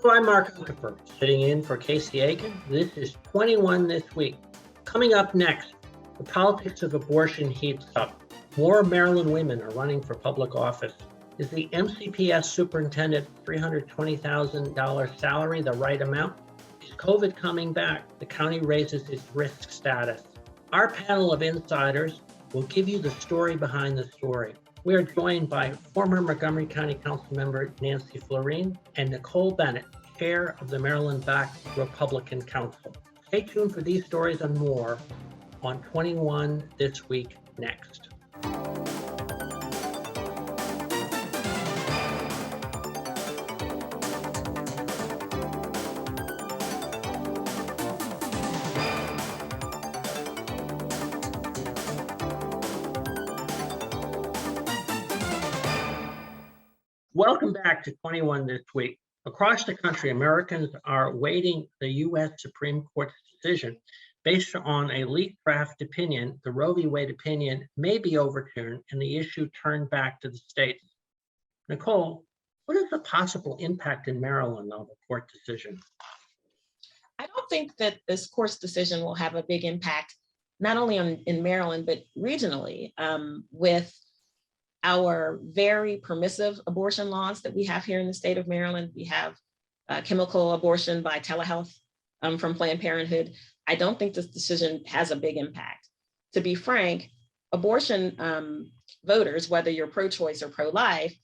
So I'm Mark Uncapher, sitting in for Casey Aiken. This is 21 This Week. Coming up next, the politics of abortion heats up. More Maryland women are running for public office. Is the MCPS superintendent $320,000 salary the right amount? Is COVID coming back? The county raises its risk status. Our panel of insiders will give you the story behind the story. We are joined by former Montgomery County Council member Nancy Floreen and Nicole Bennett, chair of the Maryland-backed Republican Council. Stay tuned for these stories and more on 21 This Week next. Welcome back to 21 This Week. Across the country, Americans are awaiting the U.S. Supreme Court's decision. Based on a leaked draft opinion, the Roe v. Wade opinion may be overturned and the issue turned back to the states. Nicole, what is the possible impact in Maryland of the court decision? I don't think that this court's decision will have a big impact, not only in Maryland, but regionally, with our very permissive abortion laws that we have here in the state of Maryland. We have chemical abortion by telehealth from Planned Parenthood. I don't think this decision has a big impact. To be frank, abortion voters, whether you're pro-choice or pro-life,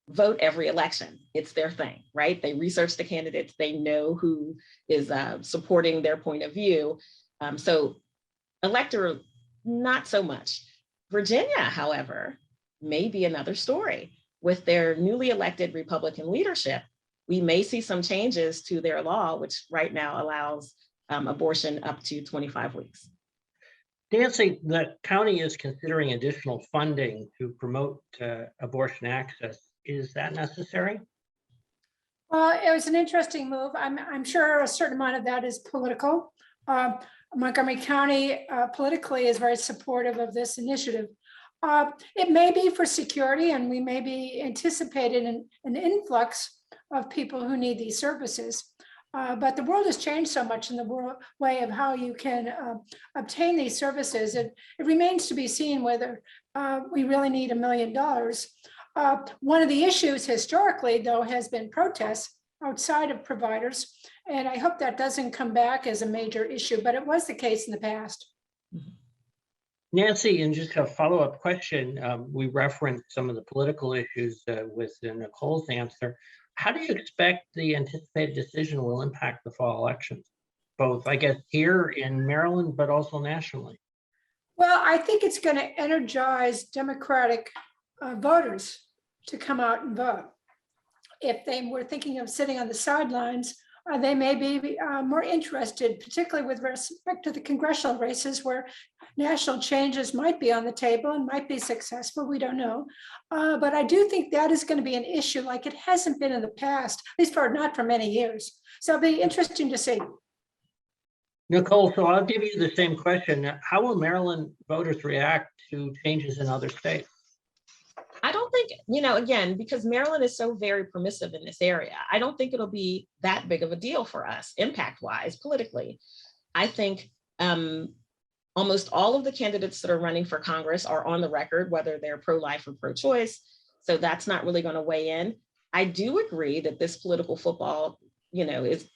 vote every election. It's their thing, right? They research the candidates. They know who is supporting their point of view. So electoral, not so much. Virginia, however, may be another story. With their newly elected Republican leadership, we may see some changes to their law, which right now allows abortion up to 25 weeks. Nancy, the county is considering additional funding to promote abortion access. Is that necessary? Well, it was an interesting move. I'm sure a certain amount of that is political. Montgomery County politically is very supportive of this initiative. It may be for security, and we may be anticipating an influx of people who need these services. But the world has changed so much in the way of how you can obtain these services. It remains to be seen whether we really need $1 million. One of the issues historically, though, has been protests outside of providers. And I hope that doesn't come back as a major issue, but it was the case in the past. Nancy, and just a follow-up question, we referenced some of the political issues with Nicole's answer. How do you expect the anticipated decision will impact the fall elections, both, I guess, here in Maryland, but also nationally? Well, I think it's going to energize Democratic voters to come out and vote. If they were thinking of sitting on the sidelines, they may be more interested, particularly with respect to the congressional races where national changes might be on the table and might be successful. We don't know. But I do think that is going to be an issue like it hasn't been in the past, at least not for many years. So it'll be interesting to see. Nicole, so I'll give you the same question. How will Maryland voters react to changes in other states? I don't think, again, because Maryland is so very permissive in this area, I don't think it'll be that big of a deal for us, impact-wise, politically. I think almost all of the candidates that are running for Congress are on the record, whether they're pro-life or pro-choice. So that's not really going to weigh in. I do agree that this political football, is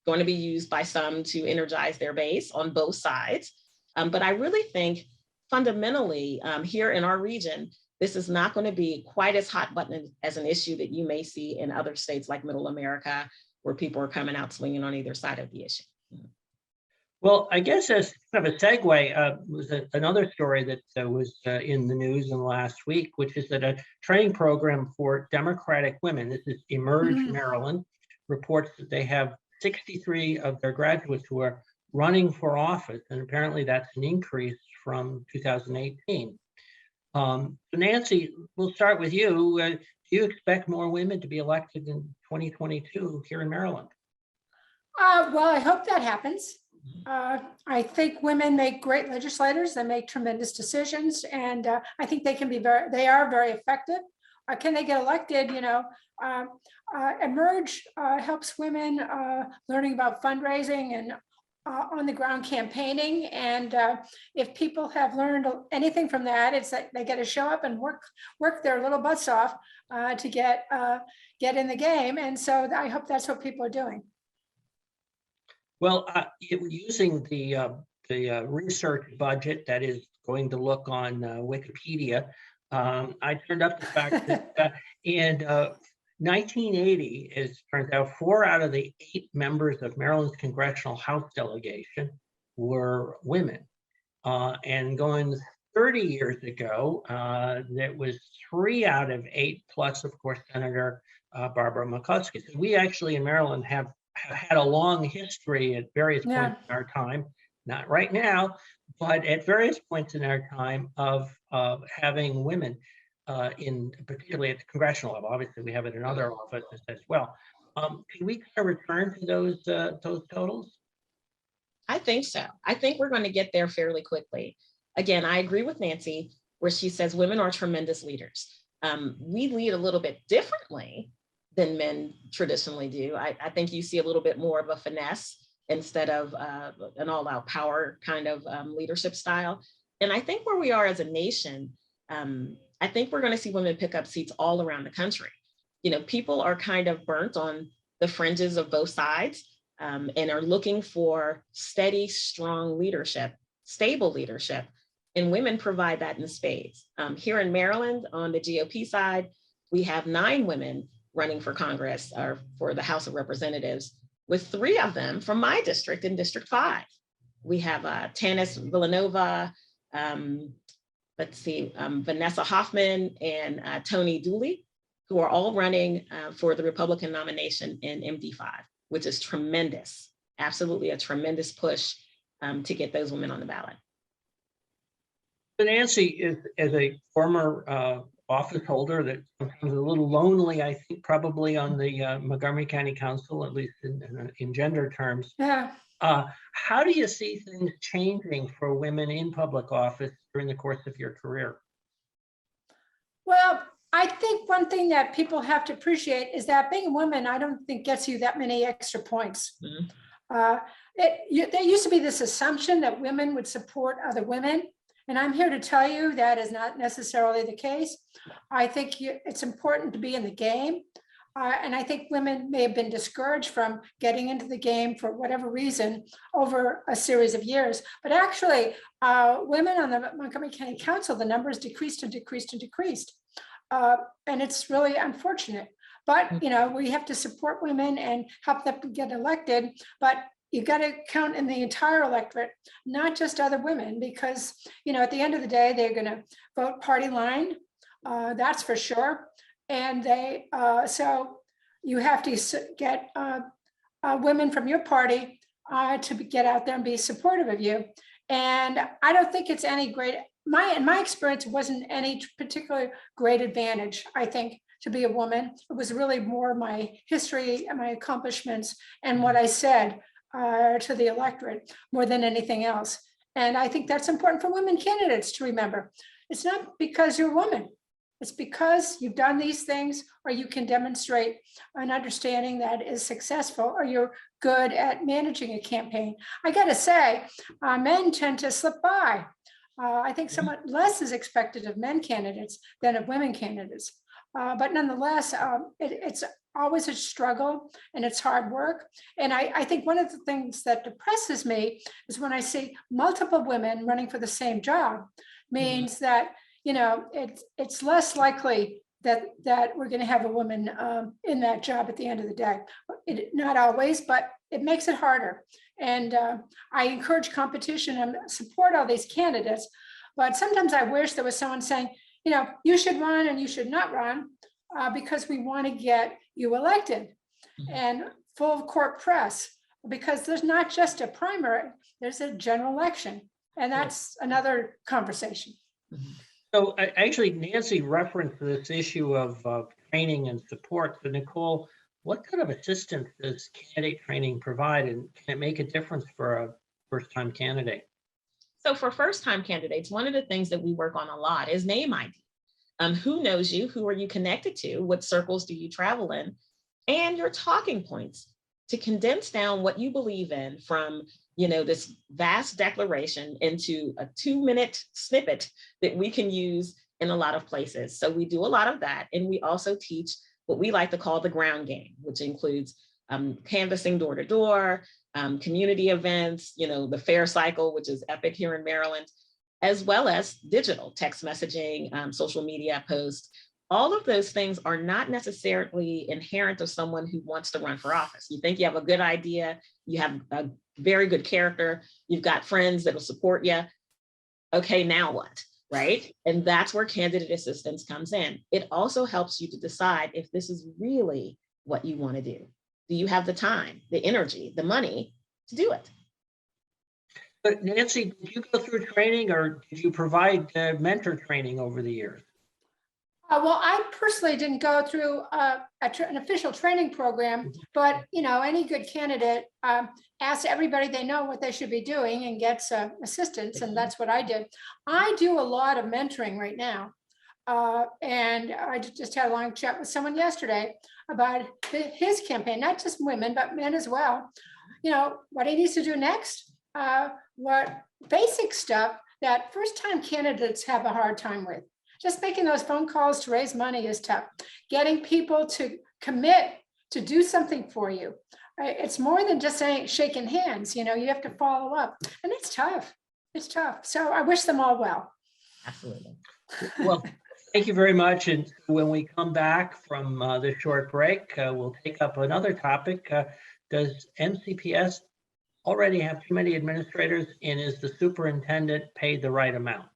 going to be used by some to energize their base on both sides. But I really think fundamentally here in our region, this is not going to be quite as hot button as an issue that you may see in other states like Middle America, where people are coming out swinging on either side of the issue. Well, I guess as kind of a segue, was another story that was in the news in the last week, which is that a training program for Democratic women, this is Emerge Maryland, reports that they have 63 of their graduates who are running for office, and apparently that's an increase from 2018. So Nancy, we'll start with you. Do you expect more women to be elected in 2022 here in Maryland? Well, I hope that happens. I think women make great legislators. They make tremendous decisions, and I think they are very effective. can they get elected? Emerge helps women learning about fundraising and on the ground campaigning. And if people have learned anything from that, it's that they got to show up and work their little butts off to get in the game. And so I hope that's what people are doing. Well, using the research budget that is going to look on Wikipedia, I turned up the fact that in 1980, it turns out 4 out of the 8 members of Maryland's congressional House delegation were women. And going 30 years ago, that was 3 out of 8, plus, of course, Senator Barbara McCuskey. So we actually in Maryland have had a long history at various points in our time, not right now, but at various points in our time of having women particularly at the congressional level. Obviously, we have it in other offices as well. Can we kind of return to those totals? I think so. I think we're going to get there fairly quickly. Again, I agree with Nancy where she says women are tremendous leaders. We lead a little bit differently than men traditionally do. I think you see a little bit more of a finesse instead of an all-out power kind of leadership style. And I think where we are as a nation, I think we're going to see women pick up seats all around the country. People are kind of burnt on the fringes of both sides and are looking for steady, strong leadership, stable leadership, and women provide that in spades. Here in Maryland, on the GOP side, we have 9 women running for Congress or for the House of Representatives, with 3 of them from my district in District 5. We have Tanis Villanova, Vanessa Hoffman and Tony Dooley, who are all running for the Republican nomination in MD5, which is tremendous, absolutely a tremendous push to get those women on the ballot. Nancy is as a former office holder that sometimes a little lonely, I think, probably on the Montgomery County Council, at least in gender terms. Yeah. How do you see things changing for women in public office during the course of your career? Well, I think one thing that people have to appreciate is that being a woman, I don't think gets you that many extra points. Mm-hmm. There used to be this assumption that women would support other women. And I'm here to tell you that is not necessarily the case. I think it's important to be in the game. And I think women may have been discouraged from getting into the game for whatever reason over a series of years. But actually, women on the Montgomery County Council, the numbers decreased and decreased and decreased. And it's really unfortunate. But, we have to support women and help them get elected. But you got to count in the entire electorate, not just other women, because, at the end of the day, they're going to vote party line. That's for sure. And so you have to get women from your party to get out there and be supportive of you. And I don't think it's any great, in my experience, it wasn't any particular great advantage, I think, to be a woman. It was really more my history and my accomplishments and what I said to the electorate more than anything else. And I think that's important for women candidates to remember. It's not because you're a woman. It's because you've done these things, or you can demonstrate an understanding that is successful, or you're good at managing a campaign. I got to say, men tend to slip by. I think somewhat less is expected of men candidates than of women candidates. But nonetheless, it's always a struggle and it's hard work. And I think one of the things that depresses me is when I see multiple women running for the same job, means that it's less likely that we're going to have a woman in that job at the end of the day. Not always, but it makes it harder. And I encourage competition and support all these candidates. But sometimes I wish there was someone saying, you should run and you should not run because we want to get you elected. Mm-hmm. And full court press, because there's not just a primary, there's a general election. And that's another conversation. Mm-hmm. So actually, Nancy referenced this issue of training and support. So Nicole, what kind of assistance does candidate training provide, and can it make a difference for a first-time candidate? So for first-time candidates, one of the things that we work on a lot is name ID. Who knows you? Who are you connected to? What circles do you travel in? And your talking points to condense down what you believe in from, this vast declaration into a 2-minute snippet that we can use in a lot of places. So we do a lot of that. And we also teach what we like to call the ground game, which includes canvassing door to door, community events, the fair cycle, which is epic here in Maryland, as well as digital text messaging, social media posts. All of those things are not necessarily inherent of someone who wants to run for office. You think you have a good idea, you have a very good character, you've got friends that will support you. Okay, now what, right? And that's where candidate assistance comes in. It also helps you to decide if this is really what you want to do. Do you have the time, the energy, the money to do it? But Nancy, did you go through training or did you provide mentor training over the years? Well, I personally didn't go through an official training program, but any good candidate asks everybody they know what they should be doing and gets assistance, and that's what I did. I do a lot of mentoring right now, and I just had a long chat with someone yesterday about his campaign, not just women, but men as well. What he needs to do next, what basic stuff that first-time candidates have a hard time with. Just making those phone calls to raise money is tough. Getting people to commit to do something for you. It's more than just saying shaking hands. You have to follow up, and it's tough. It's tough. So I wish them all well. Absolutely. Well, thank you very much. And when we come back from this short break, we'll take up another topic. Does MCPS already have too many administrators, and is the superintendent paid the right amount?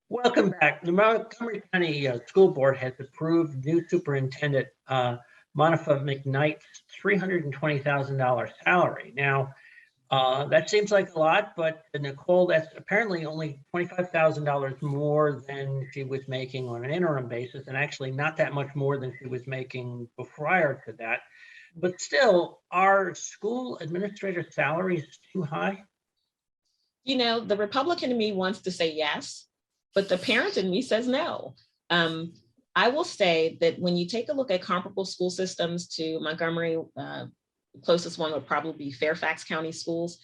Welcome back. The Montgomery County School Board has approved new superintendent Monica McKnight's $320,000 salary. Now, that seems like a lot, but Nicole, that's apparently only $25,000 more than she was making on an interim basis, and actually not that much more than she was making prior to that. But still, are school administrator salaries too high? The Republican in me wants to say yes, but the parent in me says no. I will say that when you take a look at comparable school systems to Montgomery, closest one would probably be Fairfax County schools.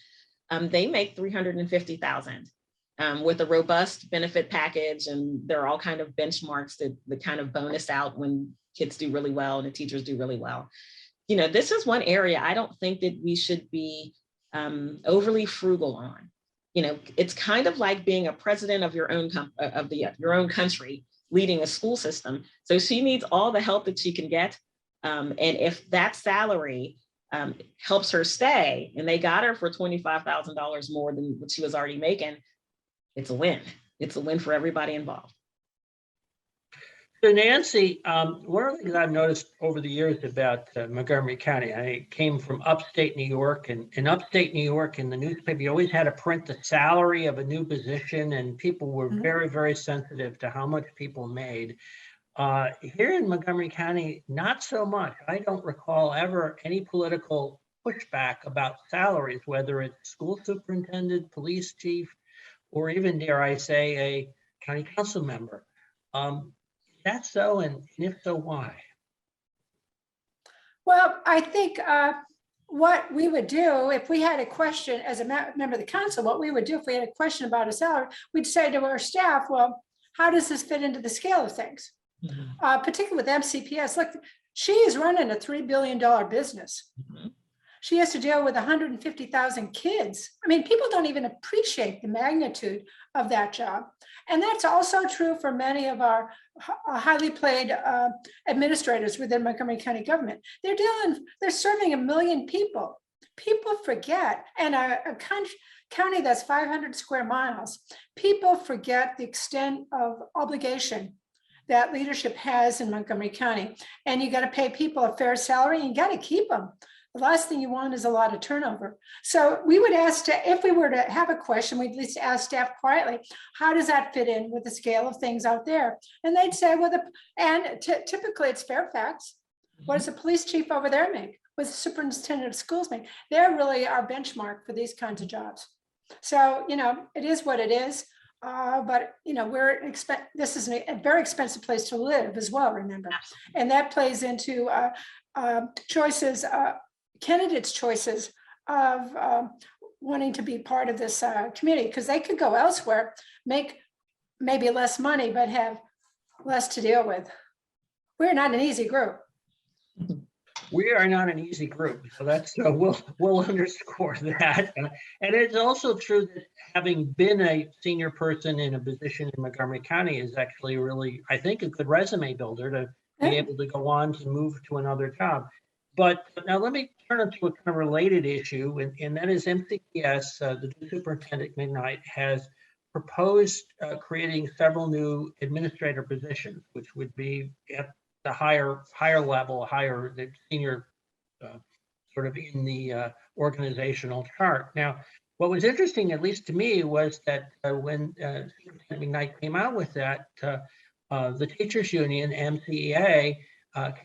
They make $350,000 with a robust benefit package, and there are all kind of benchmarks that kind of bonus out when kids do really well and the teachers do really well. This is one area I don't think that we should be overly frugal on. It's kind of like being a president of your own your own country, leading a school system. So she needs all the help that she can get. And if that salary helps her stay, and they got her for $25,000 more than what she was already making, it's a win. It's a win for everybody involved. So Nancy, one of the things I've noticed over the years about Montgomery County, I came from upstate New York, and in upstate New York, in the newspaper, you always had to print the salary of a new position, and people were very, very sensitive to how much people made. Here in Montgomery County, not so much. I don't recall ever any political pushback about salaries, whether it's school superintendent, police chief, or even, dare I say, a county council member. That's so, and if so, why? Well, I think what we would do if we had a question as a member of the council, what we would do if we had a question about a salary, we'd say to our staff, well, how does this fit into the scale of things? Particularly with MCPS, look, she is running a $3 billion business. She has to deal with 150,000 kids. I mean, people don't even appreciate the magnitude of that job. And that's also true for many of our highly paid administrators within Montgomery County government. They're serving 1 million people. People forget, and a county that's 500 square miles, people forget the extent of obligation that leadership has in Montgomery County. And you got to pay people a fair salary, and you got to keep them. The last thing you want is a lot of turnover. So we would ask, if we were to have a question, we'd at least ask staff quietly, how does that fit in with the scale of things out there? And they'd say, well, typically it's Fairfax. What does the police chief over there make? What does the superintendent of schools make? They're really our benchmark for these kinds of jobs. So, it is what it is. But this is a very expensive place to live as well, remember? And that plays into choices, candidates' choices of wanting to be part of this community, because they could go elsewhere, make maybe less money, but have less to deal with. We're not an easy group. We are not an easy group, so that's we'll underscore that. And it's also true that having been a senior person in a position in Montgomery County is actually really, I think, a good resume builder to be able to go on to move to another job. But now let me turn it to a kind of related issue, and that is MCES, the superintendent McKnight, has proposed creating several new administrator positions, which would be at the higher level, the senior sort of in the organizational chart. Now, what was interesting, at least to me, was that when Superintendent McKnight came out with that, the teachers union, MCEA,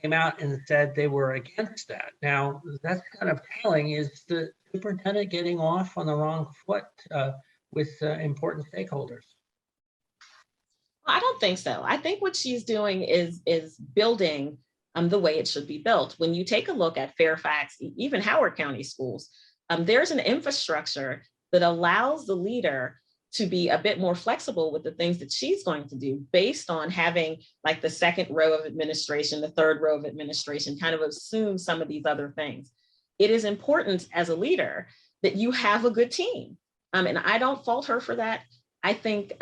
came out and said they were against that. Now, that's kind of telling. Is the superintendent getting off on the wrong foot with important stakeholders? I don't think so. I think what she's doing is building the way it should be built. When you take a look at Fairfax, even Howard County schools, there's an infrastructure that allows the leader to be a bit more flexible with the things that she's going to do based on having like the second row of administration, the third row of administration, kind of assume some of these other things. It is important as a leader that you have a good team. And I don't fault her for that. I think,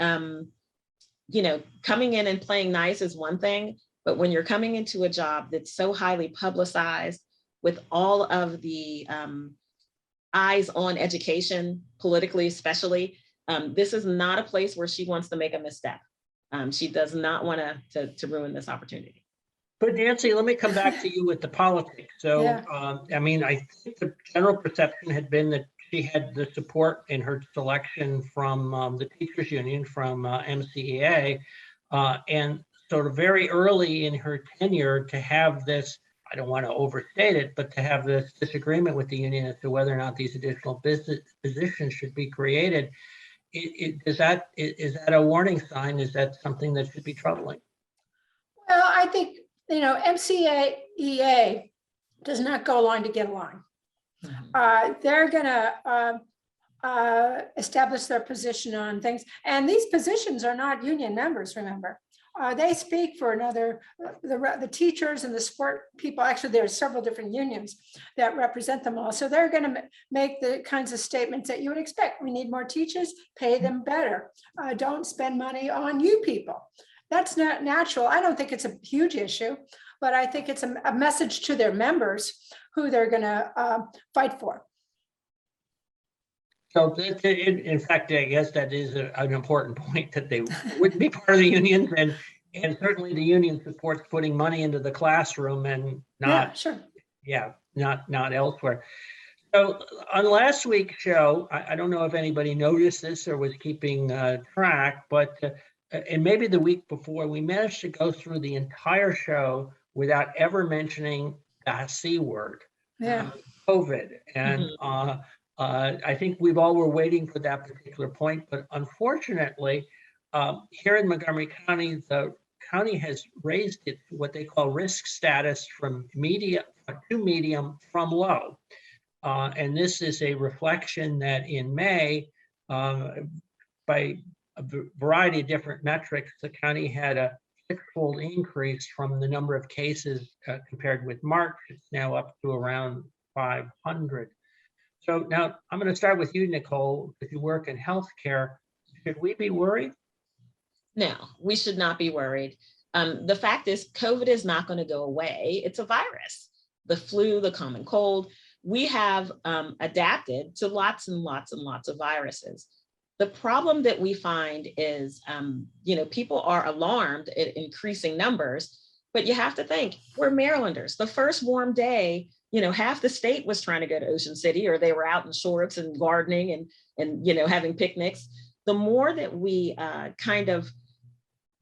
coming in and playing nice is one thing, but when you're coming into a job that's so highly publicized with all of the eyes on education, politically especially, this is not a place where she wants to make a misstep. She does not want to ruin this opportunity. But Nancy, let me come back to you with the politics. So, Yeah. I think the general perception had been that she had the support in her selection from the teachers union, from MCEA, and sort of very early in her tenure to have this, I don't want to overstate it, but to have this disagreement with the union as to whether or not these additional positions should be created. Is that a warning sign? Is that something that should be troubling? Well, I think, MCEA does not go along to get along. Mm-hmm. They're going to establish their position on things. And these positions are not union members, remember. They speak for the teachers and the sport people. Actually, there are several different unions that represent them all. So they're going to make the kinds of statements that you would expect. We need more teachers, pay them better. Don't spend money on you people. That's not natural. I don't think it's a huge issue, but I think it's a message to their members who they're going to fight for. So in fact, I guess that is an important point, that they wouldn't be part of the unions, and certainly the union supports putting money into the classroom and not, not elsewhere. So on last week's show, I don't know if anybody noticed this or was keeping track, but and maybe the week before, we managed to go through the entire show without ever mentioning the C word, COVID. And I think we've all were waiting for that particular point, but unfortunately, here in Montgomery County, the county has raised its what they call risk status from medium to medium from low. And this is a reflection that in May, by a variety of different metrics, the county had a six-fold increase from the number of cases compared with March. It's now up to around 500. So now I'm going to start with you, Nicole, because you work in healthcare. Should we be worried? No, we should not be worried. The fact is, COVID is not going to go away. It's a virus. The flu, the common cold. We have adapted to lots and lots and lots of viruses. The problem that we find is, people are alarmed at increasing numbers, but you have to think, we're Marylanders. The first warm day, half the state was trying to go to Ocean City, or they were out in shorts and gardening and having picnics. The more that we kind of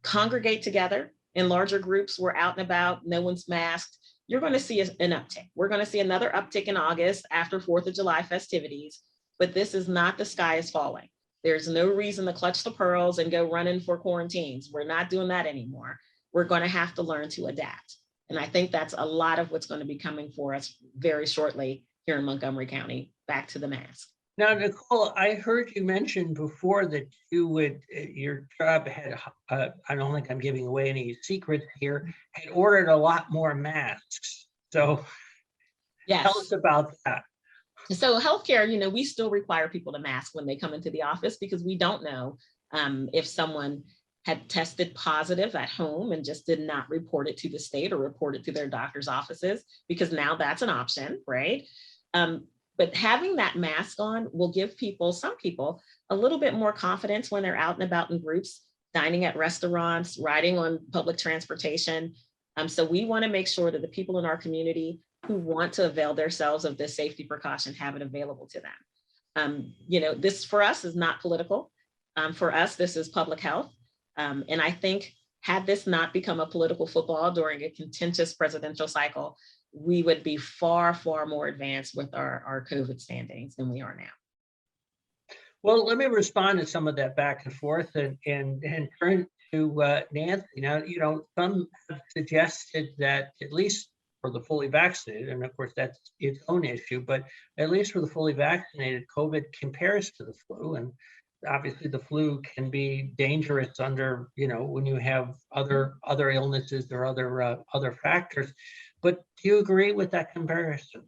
congregate together in larger groups, we're out and about, no one's masked, you're going to see an uptick. We're going to see another uptick in August after 4th of July festivities, but this is not the sky is falling. There's no reason to clutch the pearls and go running for quarantines. We're not doing that anymore. We're going to have to learn to adapt. And I think that's a lot of what's going to be coming for us very shortly here in Montgomery County, back to the mask. Now, Nicole, I heard you mention before that your job had, I don't think I'm giving away any secrets here, had ordered a lot more masks. So Yes. tell us about that. So healthcare, we still require people to mask when they come into the office, because we don't know if someone had tested positive at home and just did not report it to the state or report it to their doctor's offices, because now that's an option, right? But having that mask on will give some people a little bit more confidence when they're out and about in groups, dining at restaurants, riding on public transportation. So we want to make sure that the people in our community who want to avail themselves of this safety precaution have it available to them. This for us is not political. For us, this is public health. And I think had this not become a political football during a contentious presidential cycle, we would be far, far more advanced with our COVID standings than we are now. Well, let me respond to some of that back and forth and turn to Nancy. Now, some have suggested that at least for the fully vaccinated, and of course that's its own issue, but at least for the fully vaccinated, COVID compares to the flu. And obviously the flu can be dangerous under, when you have other illnesses or other factors. But do you agree with that comparison?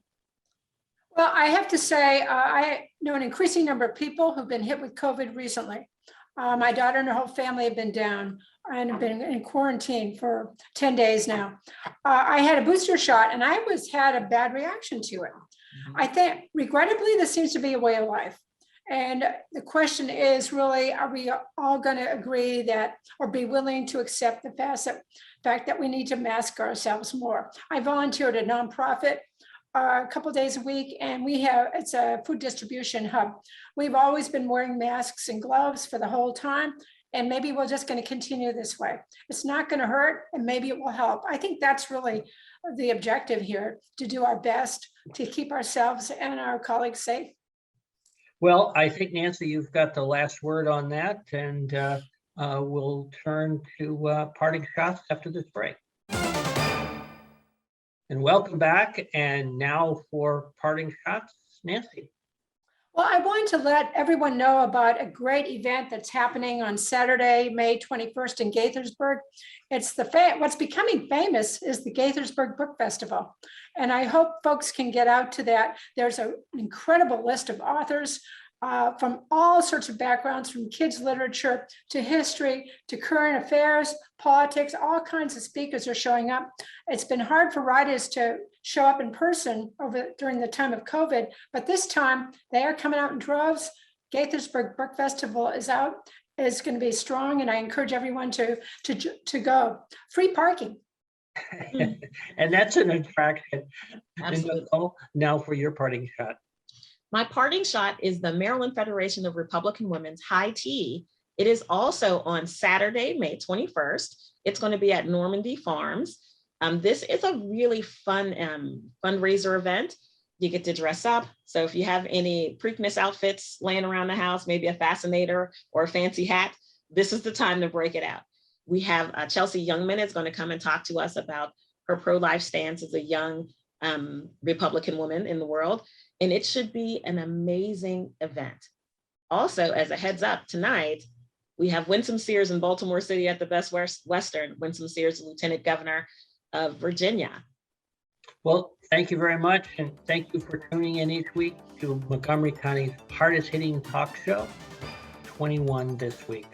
Well, I have to say, I know an increasing number of people who've been hit with COVID recently. My daughter and her whole family have been down and have been in quarantine for 10 days now. I had a booster shot and I had a bad reaction to it. I think, regrettably, this seems to be a way of life. And the question is really, are we all going to agree that, or be willing to accept the fact that we need to mask ourselves more? I volunteered at a nonprofit a couple of days a week, and it's a food distribution hub. We've always been wearing masks and gloves for the whole time, and maybe we're just going to continue this way. It's not going to hurt, and maybe it will help. I think that's really the objective here, to do our best to keep ourselves and our colleagues safe. Well, I think, Nancy, you've got the last word on that, and we'll turn to parting shots after this break. And welcome back. And now for parting shots, Nancy. Well, I want to let everyone know about a great event that's happening on Saturday, May 21st in Gaithersburg. It's what's becoming famous is the Gaithersburg Book Festival. And I hope folks can get out to that. There's an incredible list of authors from all sorts of backgrounds, from kids literature to history to current affairs, politics. All kinds of speakers are showing up. It's been hard for writers to show up in person during the time of COVID, but this time they are coming out in droves. Gaithersburg Book Festival is going to be strong, and I encourage everyone to go. Free parking. And that's an attraction. Absolutely. Now for your parting shot. My parting shot is the Maryland Federation of Republican Women's High Tea. It is also on Saturday, May 21st. It's going to be at Normandy Farms. This is a really fun fundraiser event. You get to dress up. So if you have any Preakness outfits laying around the house, maybe a fascinator or a fancy hat, this is the time to break it out. We have Chelsea Youngman is going to come and talk to us about her pro-life stance as a young Republican woman in the world. And it should be an amazing event. Also, as a heads up, tonight, we have Winsome Sears in Baltimore City at the Best Western. Winsome Sears, Lieutenant Governor of Virginia. Well, thank you very much. And thank you for tuning in each week to Montgomery County's hardest hitting talk show, 21 this week.